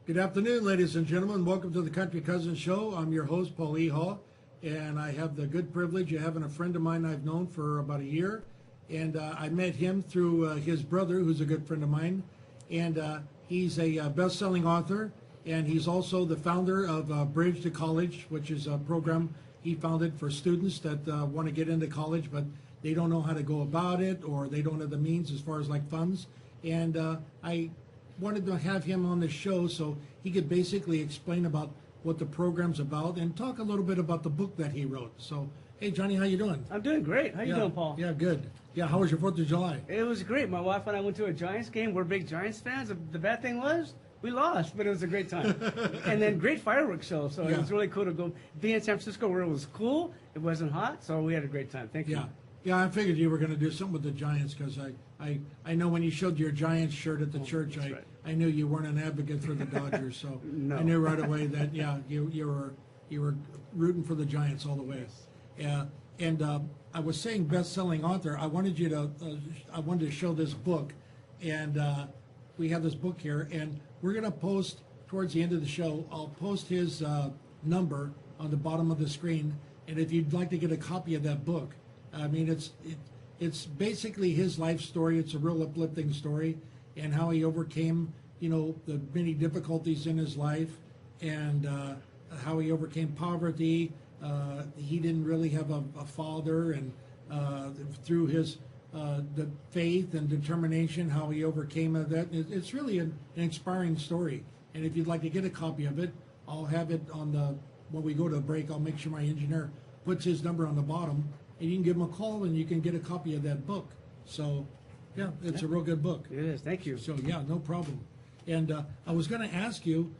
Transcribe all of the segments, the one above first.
Good afternoon, ladies and gentlemen. Welcome to the Kountry Kuzins Show. I'm your host, Paul Eha, and I have the good privilege of having a friend of mine I've known for about a year. And I met him through his brother, who's a good friend of mine. And he's a best-selling author, and he's also the founder of Bridge to College, which is a program he founded for students that want to get into college, but they don't know how to go about it, or they don't have the means as far as like funds. And I wanted to have him on the show so he could basically explain about what the program's about and talk a little bit about the book that he wrote. So, hey, Johnny, how you doing? I'm doing great. How you doing, Paul? Yeah, good. Yeah, how was your 4th of July? It was great. My wife and I went to a Giants game. We're big Giants fans. The bad thing was we lost, but it was a great time. And then great fireworks show. So it was really cool to go be in San Francisco where it was cool. It wasn't hot, so we had a great time. Thank you. Yeah, I figured you were going to do something with the Giants because I know when you showed your Giants shirt at the church, I knew you weren't an advocate for the Dodgers, so No. I knew right away that you were rooting for the Giants all the way. Yeah, and I was saying best-selling author. I wanted to show this book, and we have this book here, and we're going to post towards the end of the show. I'll post his number on the bottom of the screen, and if you'd like to get a copy of that book. I mean, it's basically his life story. It's a real uplifting story, and how he overcame, the many difficulties in his life, and how he overcame poverty. He didn't really have a father, and through his the faith and determination, how he overcame that. It's really an inspiring story. And if you'd like to get a copy of it, I'll have it when we go to a break. I'll make sure my engineer puts his number on the bottom. And you can give him a call, and you can get a copy of that book. So, yeah, it's a real good book. It is. Thank you. So, yeah, no problem. And I was going to ask you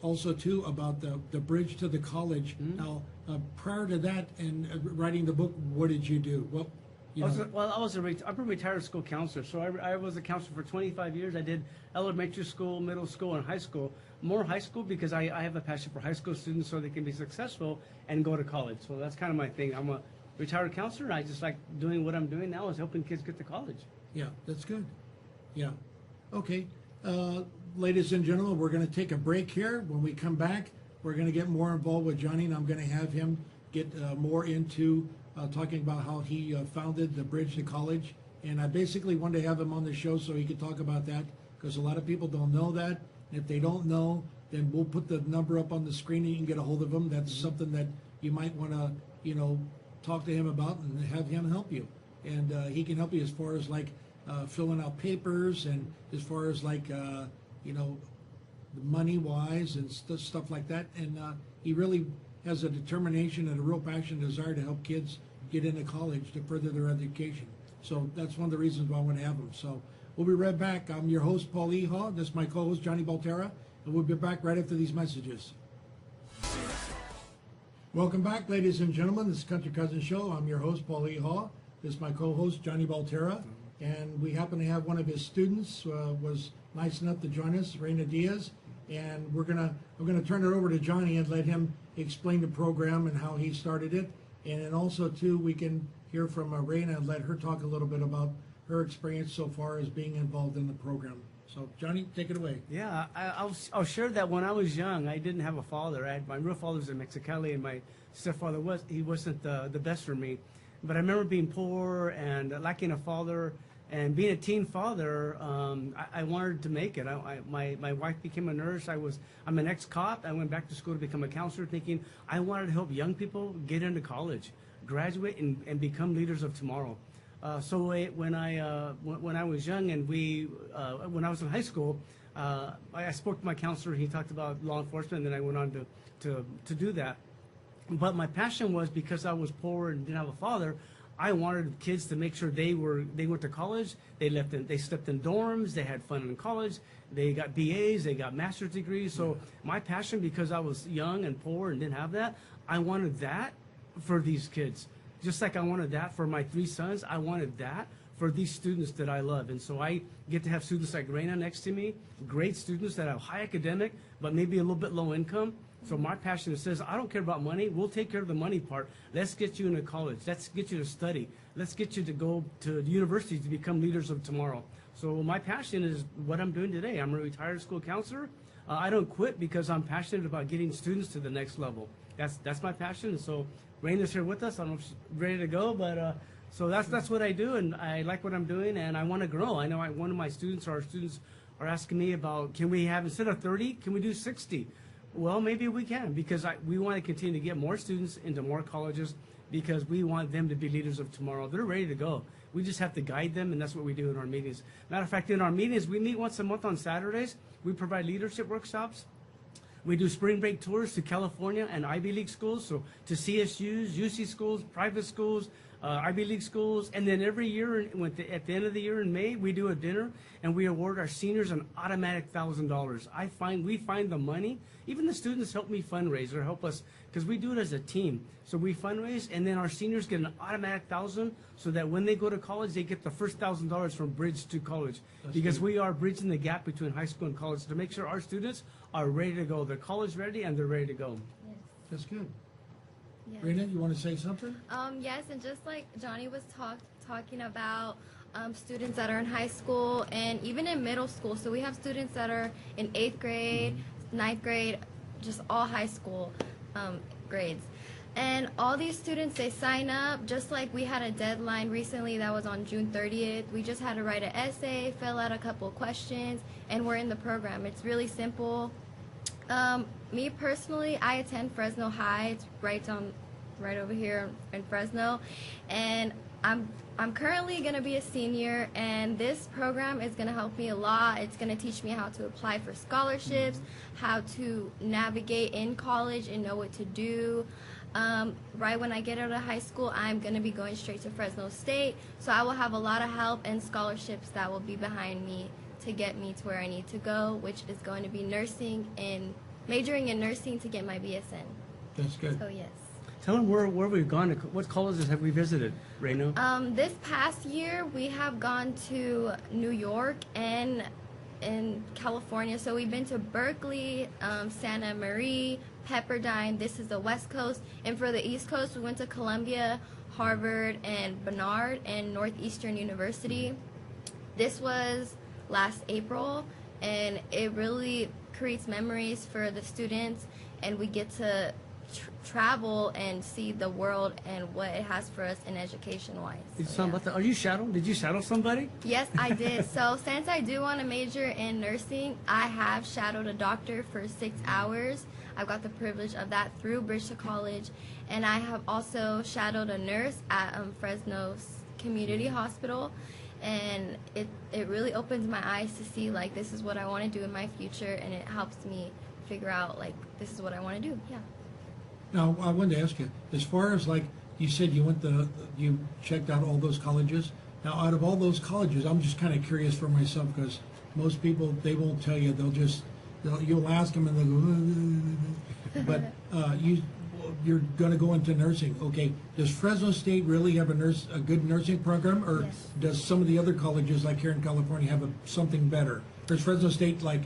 also, too, about the Bridge to the College. Now, prior to that and writing the book, what did you do? I'm a retired school counselor, so I was a counselor for 25 years. I did elementary school, middle school, and high school. More high school because I have a passion for high school students so they can be successful and go to college. So that's kind of my thing. I'm a retired counselor, and I just like doing what I'm doing now is helping kids get to college. Yeah, that's good. Yeah. Okay. Ladies and gentlemen, we're going to take a break here. When we come back, we're going to get more involved with Johnny, and I'm going to have him get more into talking about how he founded the Bridge to College. And I basically wanted to have him on the show so he could talk about that, because a lot of people don't know that. If they don't know, then we'll put the number up on the screen and you can get a hold of him. That's something that you might want to, talk to him about and have him help you. And he can help you as far as like filling out papers, and as far as like, money-wise and stuff like that. And he really has a determination and a real passion and desire to help kids get into college to further their education. So that's one of the reasons why I want to have him. So we'll be right back. I'm your host, Paul Eha. This is my co-host, Johnny Baltierra, and we'll be back right after these messages. Welcome back, ladies and gentlemen. This is Kountry Kuzins Show. I'm your host, Paul Eha. This is my co-host, Johnny Baltierra, and we happen to have one of his students was nice enough to join us, Reina Diaz, and I'm gonna turn it over to Johnny and let him explain the program and how he started it, and then also too we can hear from Reina and let her talk a little bit about her experience so far as being involved in the program. So, Johnny, take it away. Yeah, I'll share that when I was young, I didn't have a father. My real father was in Mexicali, and my stepfather wasn't the best for me. But I remember being poor and lacking a father, and being a teen father. I wanted to make it. My wife became a nurse. I'm an ex-cop. I went back to school to become a counselor, thinking I wanted to help young people get into college, graduate, and become leaders of tomorrow. So when I was young and when I was in high school, I spoke to my counselor. He talked about law enforcement, and then I went on to do that. But my passion was because I was poor and didn't have a father. I wanted kids to make sure they went to college. They slept in dorms. They had fun in college. They got BAs. They got master's degrees. So my passion, because I was young and poor and didn't have that, I wanted that for these kids. Just like I wanted that for my 3 sons, I wanted that for these students that I love. And so I get to have students like Reina next to me, great students that have high academic, but maybe a little bit low income. So my passion says, I don't care about money. We'll take care of the money part. Let's get you into college. Let's get you to study. Let's get you to go to the university to become leaders of tomorrow. So my passion is what I'm doing today. I'm a retired school counselor. I don't quit because I'm passionate about getting students to the next level. That's my passion. So Raina's here with us. I don't know if she's ready to go, but so that's what I do, and I like what I'm doing, and I want to grow. I know one of my students, or our students, are asking me about, can we have, instead of 30, can we do 60? Well, maybe we can, because we want to continue to get more students into more colleges, because we want them to be leaders of tomorrow. They're ready to go. We just have to guide them, and that's what we do in our meetings. Matter of fact, in our meetings, we meet once a month on Saturdays. We provide leadership workshops. We do spring break tours to California and Ivy League schools, so to CSUs, UC schools, private schools, Ivy League schools, and then every year, at the end of the year in May, we do a dinner, and we award our seniors an automatic $1,000. We find the money. Even the students help me fundraise or help us, because we do it as a team. So we fundraise, and then our seniors get an automatic $1,000, so that when they go to college, they get the first $1,000 from bridge to college. Because we are bridging the gap between high school and college to make sure our students are ready to go. They're college ready, and they're ready to go. Yes. That's good. Yes. Rena, you want to say something? Yes, and just like Johnny was talking about students that are in high school and even in middle school. So we have students that are in 8th grade, 9th grade, just all high school grades. And all these students, they sign up, just like we had a deadline recently that was on June 30th. We just had to write an essay, fill out a couple of questions, and we're in the program. It's really simple. Me personally, I attend Fresno High. It's right over here in Fresno, and I'm currently going to be a senior, and this program is going to help me a lot. It's going to teach me how to apply for scholarships, how to navigate in college and know what to do. Right when I get out of high school, I'm going to be going straight to Fresno State, so I will have a lot of help and scholarships that will be behind me to get me to where I need to go, which is going to be nursing and majoring in nursing to get my BSN. That's good. So yes. Tell them where we've gone. What colleges have we visited, Reno? This past year, we have gone to New York and in California. So we've been to Berkeley, Santa Maria, Pepperdine. This is the West Coast. And for the East Coast, we went to Columbia, Harvard, and Barnard, and Northeastern University. This was last April, and it really creates memories for the students, and we get to travel and see the world and what it has for us in education-wise. Did you about that? Are you shadowed? Did you shadow somebody? Yes, I did. So since I do want to major in nursing, I have shadowed a doctor for 6 hours. I've got the privilege of that through Bridge to College, and I have also shadowed a nurse at Fresno's Community Hospital, and it really opens my eyes to see, like, this is what I want to do in my future, and it helps me figure out, like, this is what I want to do. Yeah. Now, I wanted to ask you, as far as, like, you said you checked out all those colleges. Now, out of all those colleges, I'm just kind of curious for myself, because most people, they won't tell you. You'll ask them and they'll go, but you're going to go into nursing. Okay, does Fresno State really have a good nursing program, or Yes. does some of the other colleges, like here in California, have something better? Does Fresno State, like,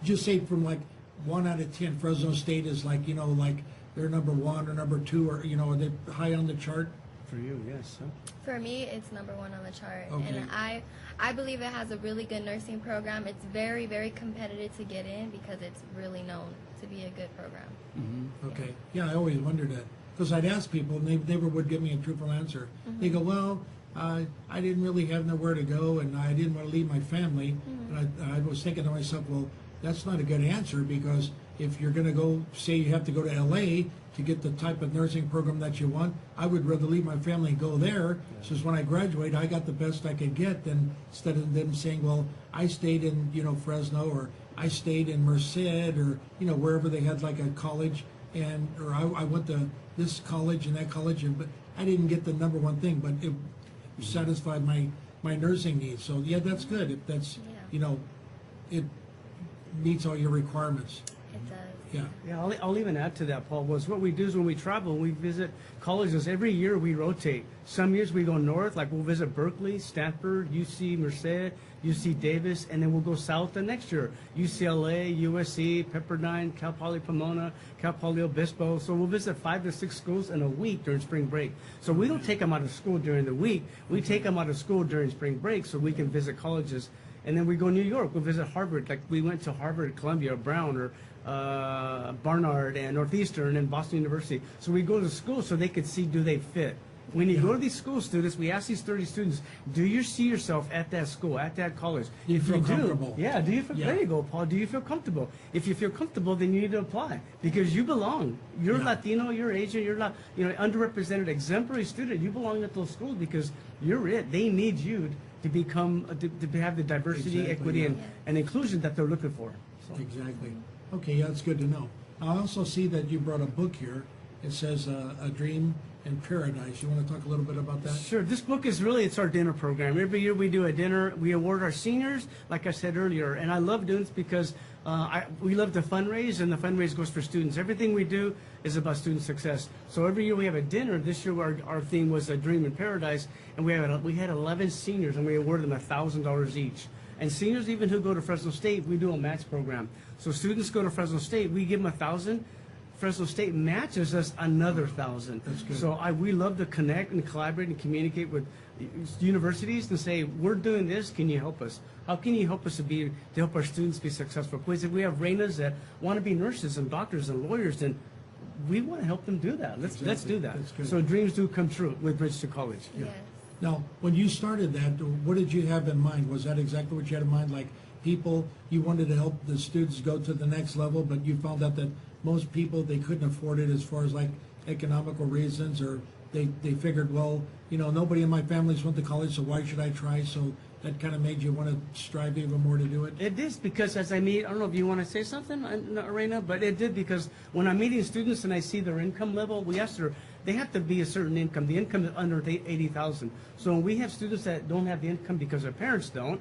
just say from, like, 1 out of 10, Fresno State is like, like they're number 1 or number 2, or, are they high on the chart? For you, yes. Huh? For me, it's number 1 on the chart, Okay. and I believe it has a really good nursing program. It's very, very competitive to get in because it's really known to be a good program. Okay. Yeah, I always wondered that, because I'd ask people, and they never would give me a truthful answer. They go, well, I didn't really have nowhere to go, and I didn't want to leave my family. And I was thinking to myself, well, that's not a good answer, because if you're going to go, say you have to go to LA to get the type of nursing program that you want, I would rather leave my family and go there. So when I graduate, I got the best I could get, than instead of them saying, well, I stayed in, Fresno, or I stayed in Merced, or, wherever they had like a college, or I went to this college and that college, but I didn't get the number 1 thing, but it satisfied my nursing needs. So yeah, that's good. If that's, it meets all your requirements. It does. Yeah. Yeah, I'll even add to that, Paul, was what we do is when we travel, we visit colleges. Every year we rotate. Some years we go north, like we'll visit Berkeley, Stanford, UC Merced, UC Davis, and then we'll go south the next year. UCLA, USC, Pepperdine, Cal Poly Pomona, Cal Poly Obispo. So we'll visit 5 to 6 schools in a week during spring break. So we don't take them out of school during the week. We take them out of school during spring break so we can visit colleges. And then we go to New York. We'll visit Harvard. Like we went to Harvard, Columbia, Brown, or Barnard, and Northeastern, and Boston University. So we go to school so they could see, do they fit? When you go to these school students, we ask these 30 students, do you see yourself at that school, at that college? Do you feel If comfortable? Yeah, do you feel, Yeah. there you go, Paul. Do you feel comfortable? If you feel comfortable, then you need to apply because you belong. You're Yeah. Latino, you're Asian, you're not, underrepresented, exemplary student. You belong at those schools because you're it. They need you to become, to have the diversity, Exactly, equity, yeah. and inclusion that they're looking for. So. Exactly. Okay, yeah, that's good to know. I also see that you brought a book here. It says A Dream in Paradise. You want to talk a little bit about that? Sure. This book is really, it's our dinner program. Every year we do a dinner. We award our seniors, like I said earlier. And I love doing this because we love to fundraise, and the fundraise goes for students. Everything we do is about student success. So every year we have a dinner. This year our theme was A Dream in Paradise, and we had 11 seniors, and we awarded them $1,000 each. And seniors even who go to Fresno State, we do a match program. So students go to Fresno State, we give them $1,000. Fresno State matches us another $1,000. That's good. So we love to connect and collaborate and communicate with universities and say, we're doing this, can you help us? How can you help us to help our students be successful? Because if we have reinas that want to be nurses and doctors and lawyers, then we want to help them do that. Let's Exactly. do that. That's good. So dreams do come true with Bridge to College. Yes. Now, when you started that, what did you have in mind? Was that exactly what you had in mind? Like people, you wanted to help the students go to the next level, but you found out that most people, they couldn't afford it as far as like economical reasons, or they figured, well, nobody in my family's went to college, so why should I try? So that kind of made you want to strive even more to do it? It is because as I don't know if you want to say something, Arena, but it did because when I'm meeting students and I see their income level, we asked her, they have to be a certain income. The income is under 80,000. So when we have students that don't have the income because their parents don't,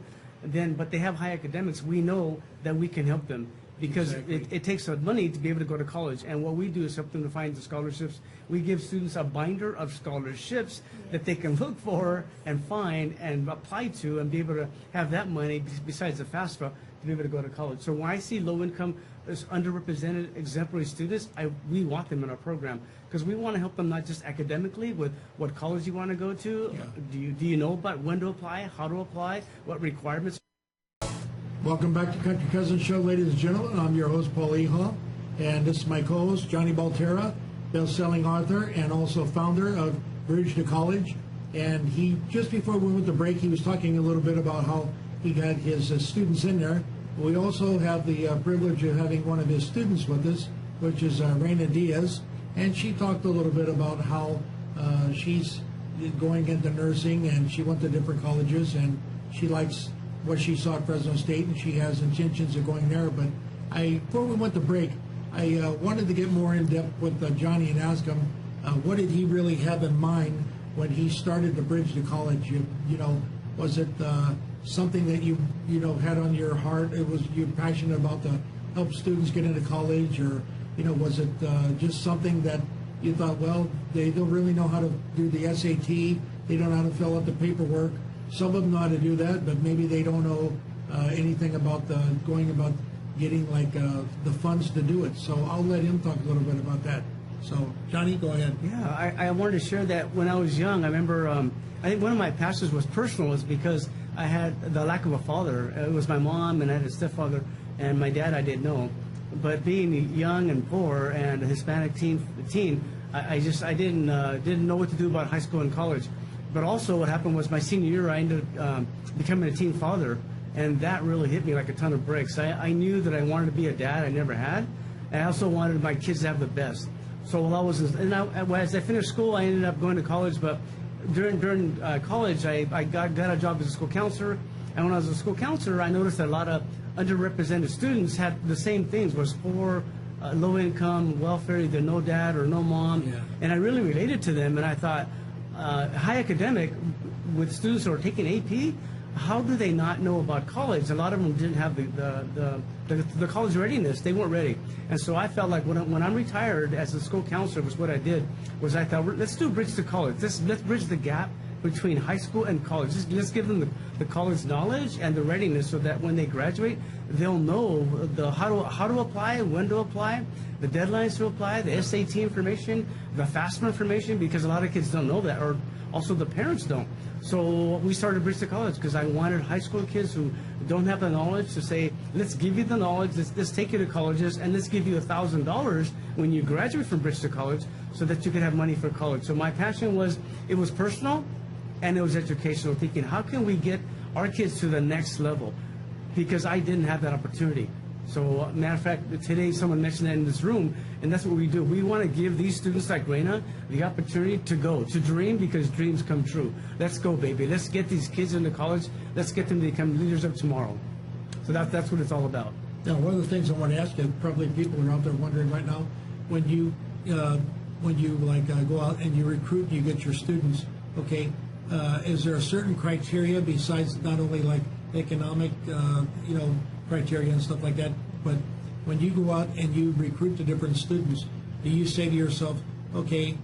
but they have high academics, we know that we can help them. Because Exactly. it takes money to be able to go to college. And what we do is help them to find the scholarships. We give students a binder of scholarships that they can look for and find and apply to and be able to have that money besides the FAFSA to be able to go to college. So when I see low income, underrepresented, exemplary students, we want them in our program because we want to help them not just academically with what college you want to go to. Yeah. Do you know about when to apply, how to apply, what requirements? Welcome back to Country Cousins Show, ladies and gentlemen. I'm your host, Paul Eha, and this is my co-host, Johnny Baltierra, best-selling author and also founder of Bridge to College. And he, just before we went to break, he was talking a little bit about how he got his students in there. We also have the privilege of having one of his students with us, which is Reina Diaz, and she talked a little bit about how she's going into nursing, and she went to different colleges, and she likes what she saw at Fresno State, and she has intentions of going there. But before we went to break, I wanted to get more in depth with Johnny and ask him what did he really have in mind when he started the Bridge to College. Was it something that you had on your heart? It was you're passionate about to help students get into college, or was it just something that you thought, well, they don't really know how to do the SAT, they don't know how to fill out the paperwork. Some of them know how to do that, but maybe they don't know anything about getting like the funds to do it. So I'll let him talk a little bit about that. So Johnny, go ahead. Yeah, I wanted to share that when I was young. I remember, I think one of my passions was personal, was because I had the lack of a father. It was my mom, and I had a stepfather, and my dad I didn't know. But being young and poor and a Hispanic teen, I didn't know what to do about high school and college. But also what happened was my senior year, I ended up becoming a teen father, and that really hit me like a ton of bricks. I knew that I wanted to be a dad I never had, and I also wanted my kids to have the best. So while I was, as I finished school, I ended up going to college, but during college, I got a job as a school counselor, and when I was a school counselor, I noticed that a lot of underrepresented students had the same things, was poor, low income, welfare, either no dad or no mom, and I really related to them, and I thought, high academic with students who are taking AP, how do they not know about college? A lot of them didn't have the college readiness. They weren't ready. And so I felt like when I'm retired as a school counselor, was what I did, was I thought, let's do a bridge to college. Let's bridge the gap between high school and college. Let's give them the college knowledge and the readiness so that when they graduate, they'll know how to apply, when to apply, the deadlines to apply, the SAT information, the FAFSA information, because a lot of kids don't know that, or also the parents don't. So we started Bridge to College because I wanted high school kids who don't have the knowledge to say, let's give you the knowledge, let's take you to colleges, and let's give you $1,000 when you graduate from Bridge to College so that you can have money for college. So my passion was, it was personal and it was educational, thinking, how can we get our kids to the next level? Because I didn't have that opportunity. So, matter of fact, today someone mentioned that in this room, and that's what we do. We want to give these students like Reina the opportunity to go, to dream, because dreams come true. Let's go, baby. Let's get these kids into college. Let's get them to become leaders of tomorrow. So that's what it's all about. Now, one of the things I want to ask you, probably people are out there wondering right now, when you go out and you recruit and you get your students, okay, is there a certain criteria besides not only like economic, criteria and stuff like that, but when you go out and you recruit the different students, do you say to yourself, okay,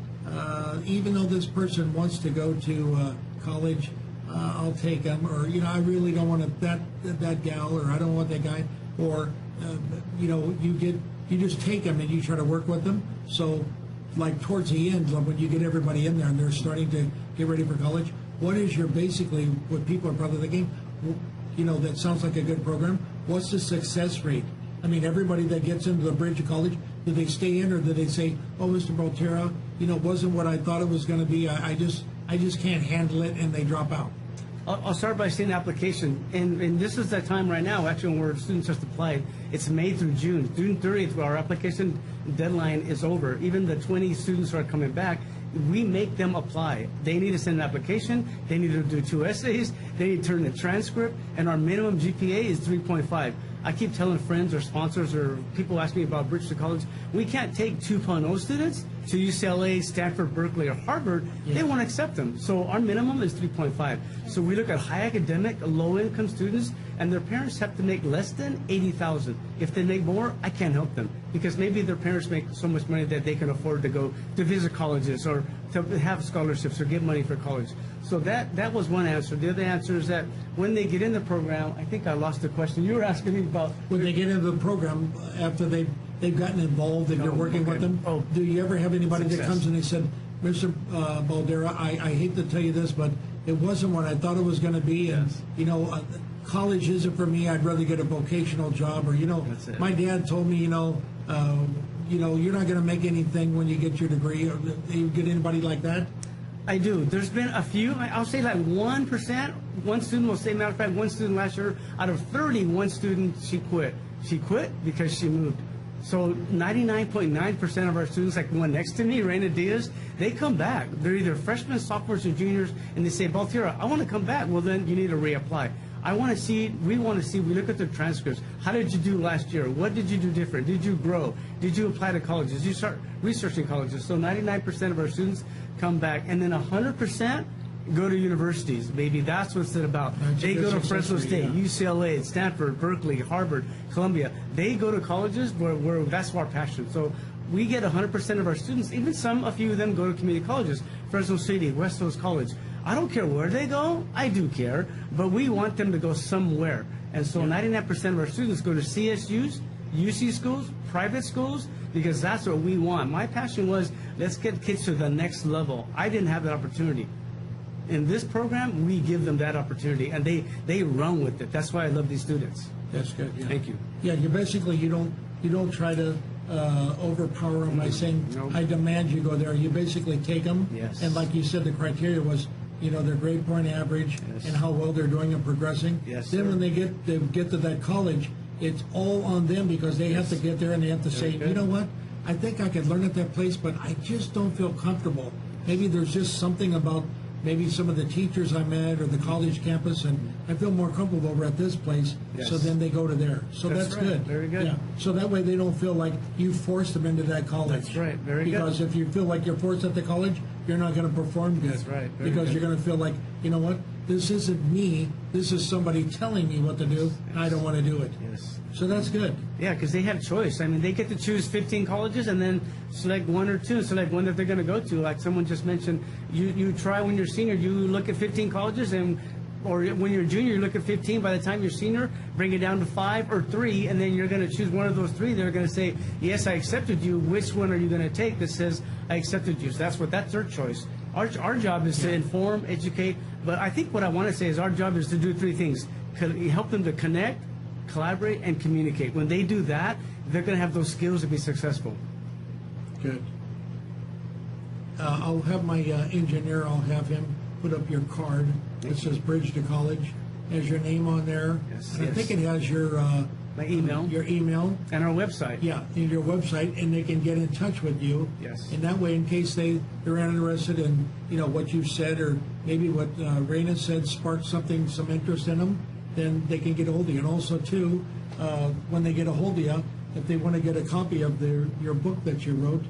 even though this person wants to go to college, I'll take them, or I really don't want that gal, or I don't want that guy, or you just take them and you try to work with them. So, like towards the end, when you get everybody in there and they're starting to get ready for college, what is basically what people are probably thinking? That sounds like a good program. What's the success rate? I mean, everybody that gets into the Bridge of College, do they stay in, or do they say, "Oh, Mr. Baltierra, it wasn't what I thought it was going to be. I just can't handle it," and they drop out? I'll start by saying application, and this is that time right now, actually, where students just applied. It's May through June. June 30th, our application deadline is over. Even the 20 students who are coming back, we make them apply. They need to send an application, they need to do 2 essays, they need to turn in a transcript, and our minimum GPA is 3.5. I keep telling friends or sponsors or people ask me about Bridge to College, we can't take 2.0 students to UCLA, Stanford, Berkeley, or Harvard. Yeah. They won't accept them. So our minimum is 3.5. So we look at high academic, low-income students, and their parents have to make less than $80,000. If they make more, I can't help them, because maybe their parents make so much money that they can afford to go to visit colleges or to have scholarships or get money for college. So that was one answer. The other answer is that when they get in the program, I think I lost the question. You were asking me about when they get into the program after they've gotten involved and you're working with them. Oh, do you ever have anybody that comes and they said, "Mr. Baltierra, I hate to tell you this, but it wasn't what I thought it was going to be, yes. and college isn't for me. I'd rather get a vocational job, or my dad told me, you're not going to make anything when you get your degree." Or do you get anybody like that? I do. There's been a few. I'll say like 1%. One student will say, matter of fact, one student last year, out of 30, one student, she quit. She quit because she moved. So 99.9% of our students, like the one next to me, Reina Diaz, they come back. They're either freshmen, sophomores, or juniors, and they say, "Baltierra, I want to come back." Well, then you need to reapply. We want to see, we look at the transcripts. How did you do last year? What did you do different? Did you grow? Did you apply to colleges? Did you start researching colleges? So 99% of our students come back, and then 100% go to universities. Maybe that's what's it about. They go to Fresno State, UCLA, Stanford, Berkeley, Harvard, Columbia. They go to colleges where that's our passion. So we get 100% of our students, even a few of them go to community colleges, Fresno City, West Coast College. I don't care where they go. I do care, but we want them to go somewhere. And so 99% of our students go to CSUs, UC schools, private schools, because that's what we want. My passion was, let's get kids to the next level. I didn't have that opportunity. In this program, we give them that opportunity, and they run with it. That's why I love these students. That's good. Yeah. Thank you. Yeah, you don't try to overpower them by saying, Nope. "I demand you go there." You basically take them, Yes. and like you said, the criteria was, their grade point average, Yes. and how well they're doing and progressing. Yes, then sir. when they get to that college, it's all on them, because they have to get there and they have to say, good. "You know what? I think I could learn at that place, but I just don't feel comfortable. Maybe there's just something about maybe some of the teachers I met or the college campus, and I feel more comfortable over at this place." Yes. So then they go to there. So that's right. good. Very good. Yeah. So that way they don't feel like you forced them into that college. That's right. Very good. Because if you feel like you're forced at the college, you're not going to perform good. That's right. Very because good. you're going to feel like, you know what, this isn't me, this is somebody telling me what to do, and I don't want to do it. Yes. So that's good. Yeah, because they have choice. I mean, they get to choose 15 colleges and then select one or two, select one that they're going to go to. Like someone just mentioned, you try when you're senior, you look at 15 colleges, and or when you're junior, you look at 15. By the time you're senior, bring it down to 5 or 3, and then you're going to choose one of those 3. They're going to say, yes, I accepted you. Which one are you going to take that says I accepted you? So that's their choice. Our job is to inform, educate, but I think what I want to say is our job is to do 3 things. Help them to connect, collaborate, and communicate. When they do that, they're going to have those skills to be successful. Good. I'll have my engineer, I'll have him put up your card that says Bridge to College. Has your name on there. Yes, And I yes. think it has your My email your email. and our website. Yeah, in your website, and they can get in touch with you. Yes. And that way, in case they're interested in, what you've said, or maybe what Raina said sparked some interest in them, then they can get a hold of you. And also, too, when they get a hold of you, if they want to get a copy of your book that you wrote,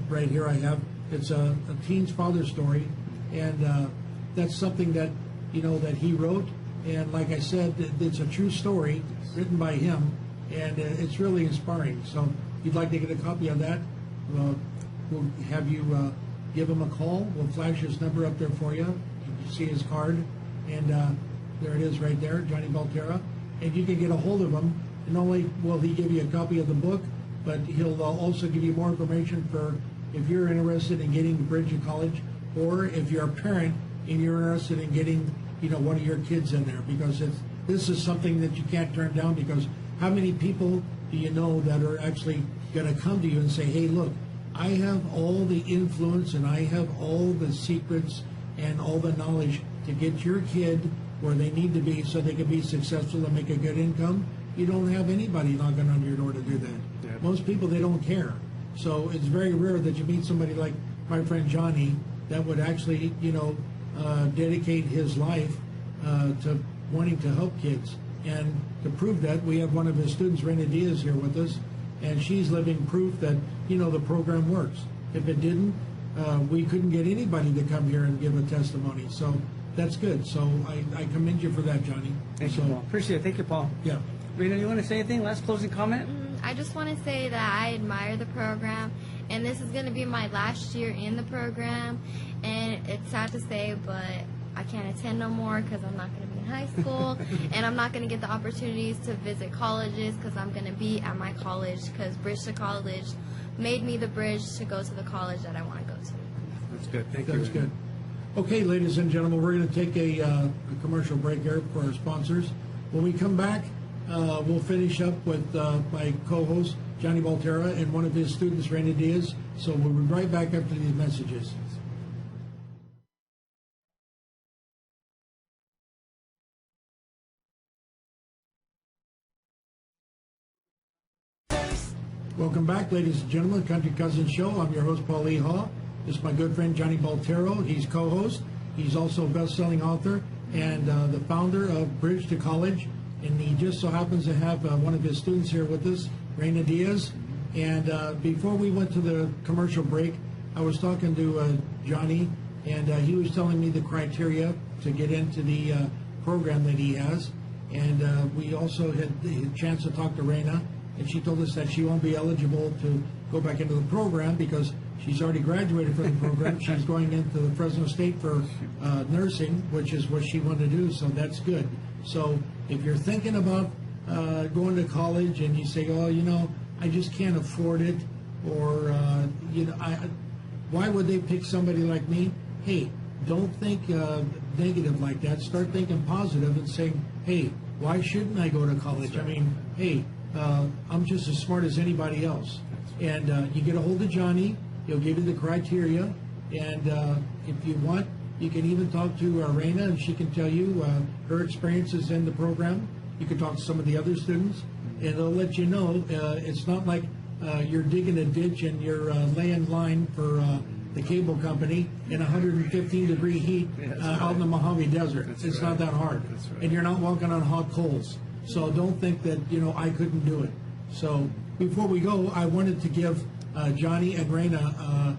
right here I have, it's a teen's father story, and that's something that, that he wrote. And like I said, it's a true story written by him, and it's really inspiring. So if you'd like to get a copy of that, we'll have you give him a call. We'll flash his number up there for you. You can see his card, and there it is right there, Johnny Baltierra. And you can get a hold of him. And not only will he give you a copy of the book, but he'll also give you more information for if you're interested in getting Bridge to College, or if you're a parent and you're interested in getting one of your kids in there, because this is something that you can't turn down. Because how many people do you know that are actually going to come to you and say, hey, look, I have all the influence and I have all the secrets and all the knowledge to get your kid where they need to be so they can be successful and make a good income. You don't have anybody knocking on your door to do that. Yep. Most people, they don't care. So it's very rare that you meet somebody like my friend Johnny that would actually, dedicate his life to wanting to help kids. And to prove that, we have one of his students, Raina Diaz, here with us, and she's living proof that, the program works. If it didn't, we couldn't get anybody to come here and give a testimony. So that's good. So I commend you for that, Johnny. Thank you, Paul. Appreciate it. Thank you, Paul. Yeah. Rita, you want to say anything? Last closing comment? I just want to say that I admire the program, and this is going to be my last year in the program, and it's sad to say, but I can't attend no more because I'm not going to be in high school, and I'm not going to get the opportunities to visit colleges because I'm going to be at my college, because Bridge to College made me the bridge to go to the college that I want to go to. That's good. Thank you. That's good. Okay, ladies and gentlemen, we're going to take a commercial break here for our sponsors. When we come back, we'll finish up with my co-host, Johnny Baltierra, and one of his students, Raina Diaz. So we'll be right back after these messages. Welcome back, ladies and gentlemen, Country Kuzins Show. I'm your host, Paul Eha. This is my good friend, Johnny Baltierra. He's co-host. He's also a best-selling author and the founder of Bridge to College. And he just so happens to have one of his students here with us, Raina Diaz. And before we went to the commercial break, I was talking to Johnny, and he was telling me the criteria to get into the program that he has. And we also had the chance to talk to Raina, and she told us that she won't be eligible to go back into the program because she's already graduated from the program. She's going into the Fresno State for nursing, which is what she wanted to do, so that's good. So if you're thinking about going to college and you say, oh, I just can't afford it, or, why would they pick somebody like me? Hey, don't think negative like that. Start thinking positive and saying, hey, why shouldn't I go to college? I mean, hey, I'm just as smart as anybody else. And you get a hold of Johnny. He'll give you the criteria. And if you want, you can even talk to Raina, and she can tell you her experiences in the program. You can talk to some of the other students, and they'll let you know. It's not like you're digging a ditch and you're laying line for the cable company in 115-degree heat out in the Mojave Desert. It's not that hard. And you're not walking on hot coals. So don't think that, I couldn't do it. So before we go, I wanted to give Johnny and Raina a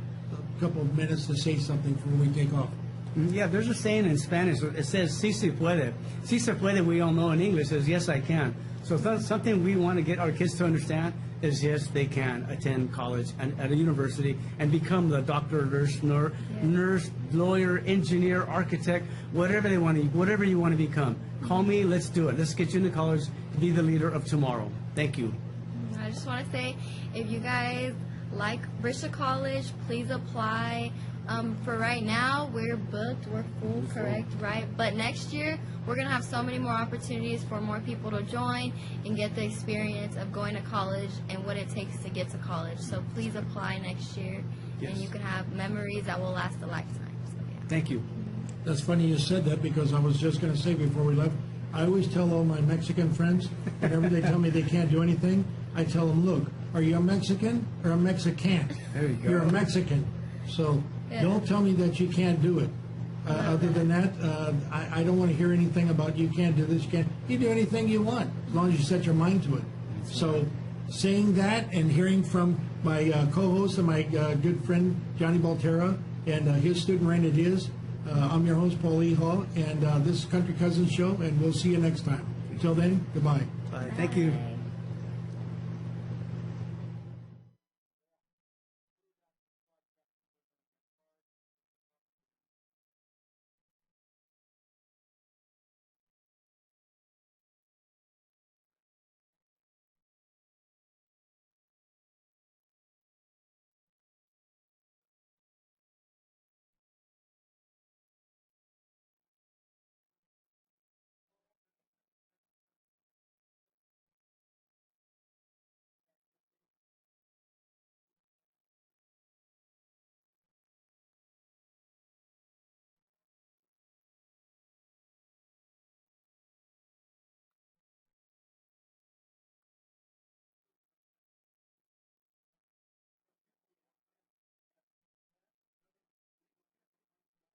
couple of minutes to say something before we take off. Yeah, there's a saying in Spanish. It says, "Si se puede." "Si se puede," we all know in English, says, "Yes, I can." So something we want to get our kids to understand is, yes, they can attend college and at a university and become the doctor, nurse, lawyer, engineer, architect, whatever they want to, whatever you want to become. Call me. Let's do it. Let's get you into college to be the leader of tomorrow. Thank you. I just want to say, if you guys like Brisha College, please apply. For right now, we're booked, we're full, correct, right? But next year, we're going to have so many more opportunities for more people to join and get the experience of going to college and what it takes to get to college. So please apply next year, Yes. and you can have memories that will last a lifetime. So, yeah. Thank you. That's funny you said that, because I was just going to say before we left, I always tell all my Mexican friends, whenever they tell me they can't do anything, I tell them, look, are you a Mexican or a Mexican? There you go. You're a Mexican. So Yeah. don't tell me that you can't do it. Other than that, I don't want to hear anything about you can't do this, you can't. You do anything you want, as long as you set your mind to it. So saying that and hearing from my co-host and my good friend, Johnny Baltierra, and his student Renadiz, I'm your host, Paul Eha, and this is Country Cousins Show, and we'll see you next time. Until then, goodbye. Bye. Thank you.